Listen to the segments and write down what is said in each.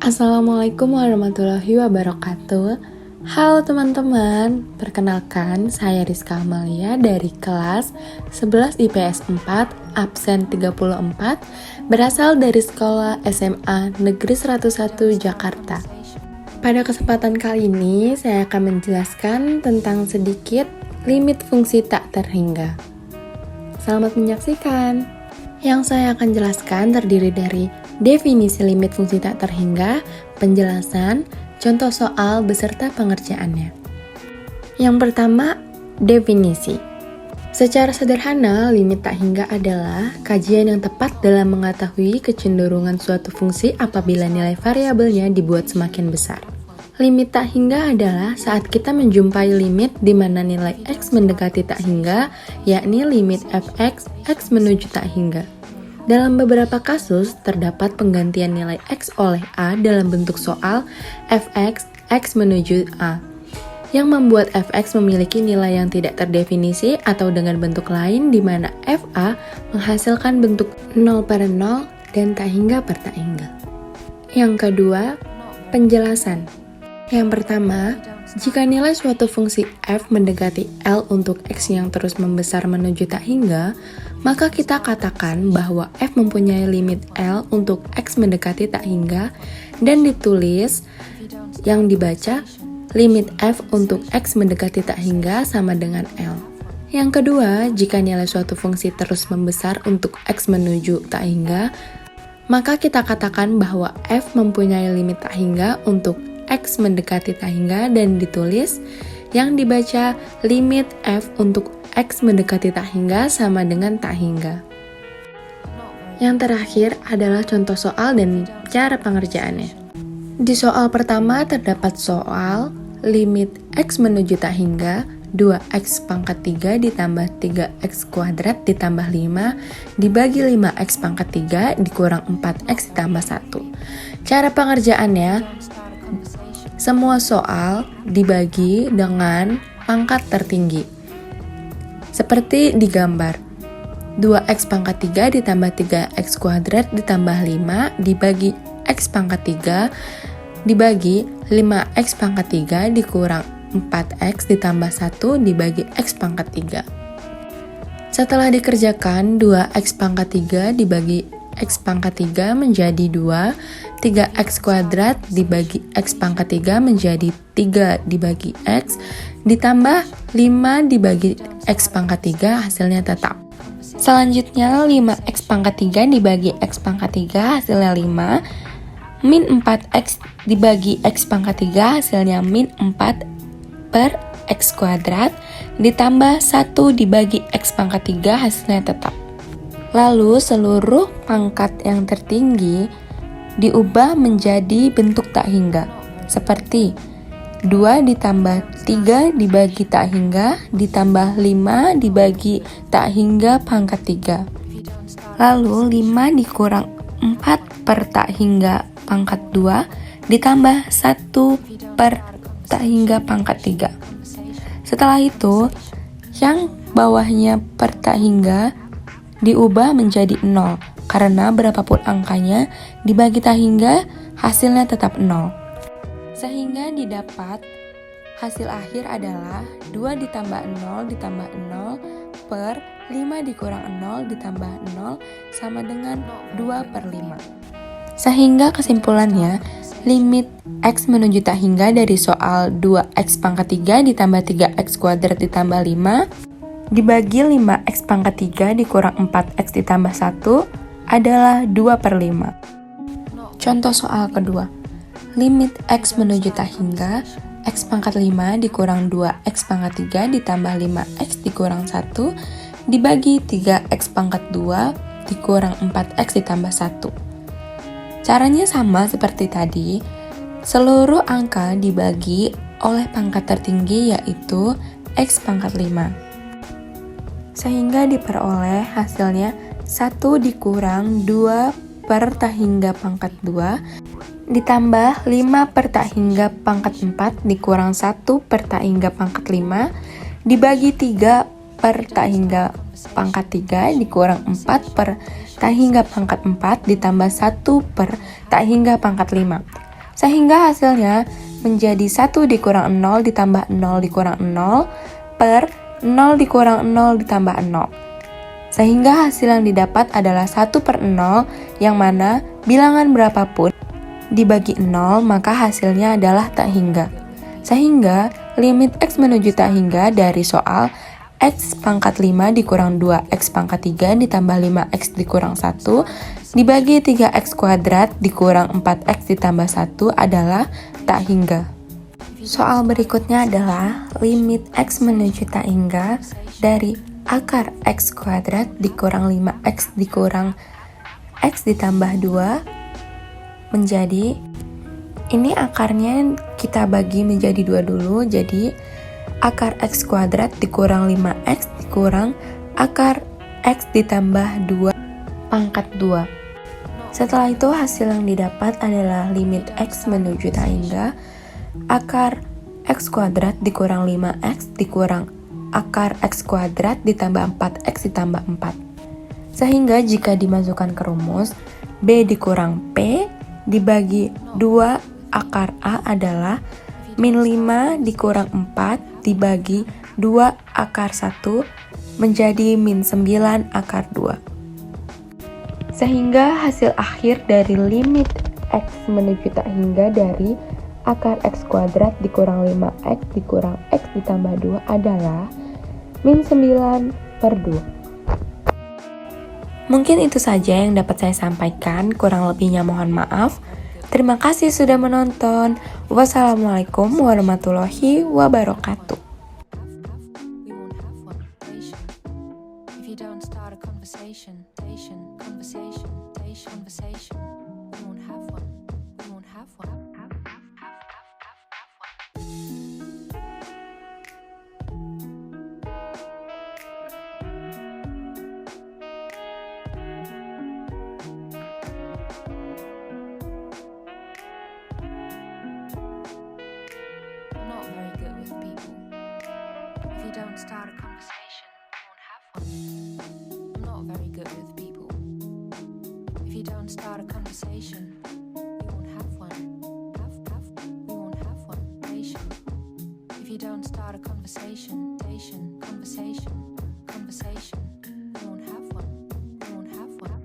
Assalamualaikum warahmatullahi wabarakatuh. Halo teman-teman, perkenalkan saya Rizka Amalia dari kelas 11 IPS 4, absen 34, berasal dari sekolah SMA Negeri 101 Jakarta. Pada kesempatan kali ini, saya akan menjelaskan tentang sedikit limit fungsi tak terhingga. Selamat menyaksikan. Yang saya akan jelaskan terdiri dari definisi limit fungsi tak terhingga, penjelasan, contoh soal beserta pengerjaannya. Yang pertama, definisi. Secara sederhana, limit tak hingga adalah kajian yang tepat dalam mengetahui kecenderungan suatu fungsi apabila nilai variabelnya dibuat semakin besar. Limit tak hingga adalah saat kita menjumpai limit di mana nilai x mendekati tak hingga, yakni limit fx, x menuju tak hingga. Dalam beberapa kasus, terdapat penggantian nilai x oleh a dalam bentuk soal fx, x menuju a, yang membuat fx memiliki nilai yang tidak terdefinisi atau dengan bentuk lain di mana fa menghasilkan bentuk 0 per 0 dan tak hingga per tak hingga. Yang kedua, penjelasan. Yang pertama, jika nilai suatu fungsi f mendekati L untuk x yang terus membesar menuju tak hingga, maka kita katakan bahwa f mempunyai limit L untuk x mendekati tak hingga dan ditulis yang dibaca limit f untuk x mendekati tak hingga sama dengan L. Yang kedua, jika nilai suatu fungsi terus membesar untuk x menuju tak hingga, maka kita katakan bahwa f mempunyai limit tak hingga untuk x mendekati tak hingga dan ditulis yang dibaca limit f untuk x mendekati tak hingga sama dengan tak hingga. Yang terakhir adalah contoh soal dan cara pengerjaannya. Di soal pertama terdapat soal limit x menuju tak hingga 2x pangkat 3 ditambah 3x kuadrat ditambah 5 dibagi 5x pangkat 3 dikurang 4x ditambah 1. Cara pengerjaannya, semua soal dibagi dengan pangkat tertinggi. Seperti di gambar, 2x pangkat 3 ditambah 3x kuadrat ditambah 5 dibagi x pangkat 3 dibagi 5x pangkat 3 dikurang 4x ditambah 1 dibagi x pangkat 3. Setelah dikerjakan, 2x pangkat 3 dibagi x pangkat 3 menjadi 2, 3x kuadrat dibagi x pangkat 3 menjadi 3 dibagi x, ditambah 5 dibagi x pangkat 3 hasilnya tetap. Selanjutnya 5x pangkat 3 dibagi x pangkat 3 hasilnya 5, min 4x dibagi x pangkat 3 hasilnya min 4 per x kuadrat, ditambah 1 dibagi x pangkat 3 hasilnya tetap. Lalu seluruh pangkat yang tertinggi diubah menjadi bentuk tak hingga, seperti 2 ditambah 3 dibagi tak hingga ditambah 5 dibagi tak hingga pangkat 3. Lalu 5 dikurang 4 per tak hingga pangkat 2 ditambah 1 per tak hingga pangkat 3. Setelah itu, yang bawahnya per tak hingga diubah menjadi 0, karena berapapun angkanya dibagi tak hingga hasilnya tetap 0. Sehingga didapat hasil akhir adalah 2 ditambah 0 ditambah 0 per 5 dikurang 0 ditambah 0 sama dengan 2 per 5. Sehingga kesimpulannya, limit x menuju tak hingga dari soal 2x pangkat 3 ditambah 3x kuadrat ditambah 5 dibagi 5x pangkat 3 dikurang 4x ditambah 1 adalah 2 per 5. Contoh soal kedua, limit x menuju tak hingga x pangkat 5 dikurang 2x pangkat 3 ditambah 5x dikurang 1 dibagi 3x pangkat 2 dikurang 4x ditambah 1. Caranya sama seperti tadi, seluruh angka dibagi oleh pangkat tertinggi yaitu x pangkat 5. Sehingga diperoleh hasilnya 1 dikurang 2 per tak hingga pangkat 2 ditambah 5 per tak hingga pangkat 4 dikurang 1 per tak hingga pangkat 5 dibagi 3 per tak hingga pangkat 3 dikurang 4 per tak hingga pangkat 4 ditambah 1 per tak hingga pangkat 5. Sehingga hasilnya menjadi 1 dikurang 0 ditambah 0 dikurang 0 per 0 dikurang 0 ditambah 0. Sehingga hasil yang didapat adalah 1/0, yang mana bilangan berapapun dibagi 0 maka hasilnya adalah tak hingga. Sehingga limit X menuju tak hingga dari soal X pangkat 5 dikurang 2X pangkat 3 ditambah 5X dikurang 1 dibagi 3X kuadrat dikurang 4X ditambah 1 adalah tak hingga. Soal berikutnya adalah limit X menuju tak hingga dari akar X kuadrat dikurang 5X dikurang X ditambah 2 menjadi, ini akarnya kita bagi menjadi 2 dulu, jadi akar X kuadrat dikurang 5X dikurang akar X ditambah 2 pangkat 2. Setelah itu hasil yang didapat adalah limit X menuju tak hingga akar X kuadrat dikurang 5X dikurang akar X kuadrat ditambah 4X ditambah 4. Sehingga jika dimasukkan ke rumus, B dikurang P dibagi 2 akar A adalah min 5 dikurang 4 dibagi 2 akar 1 menjadi min 9 akar 2. Sehingga hasil akhir dari limit X menuju tak hingga dari akar X kuadrat dikurang 5X dikurang X ditambah 2 adalah min 9/2. Mungkin itu saja yang dapat saya sampaikan, kurang lebihnya mohon maaf. Terima kasih sudah menonton. Wassalamualaikum warahmatullahi wabarakatuh. Don't start a conversation, you won't have one. I'm not very good with people. If you don't start a conversation, you won't have one. You won't have one. If you don't start a conversation, conversation, you won't have one. You won't have one.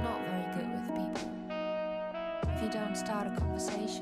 Not very good with people. If you don't start a conversation,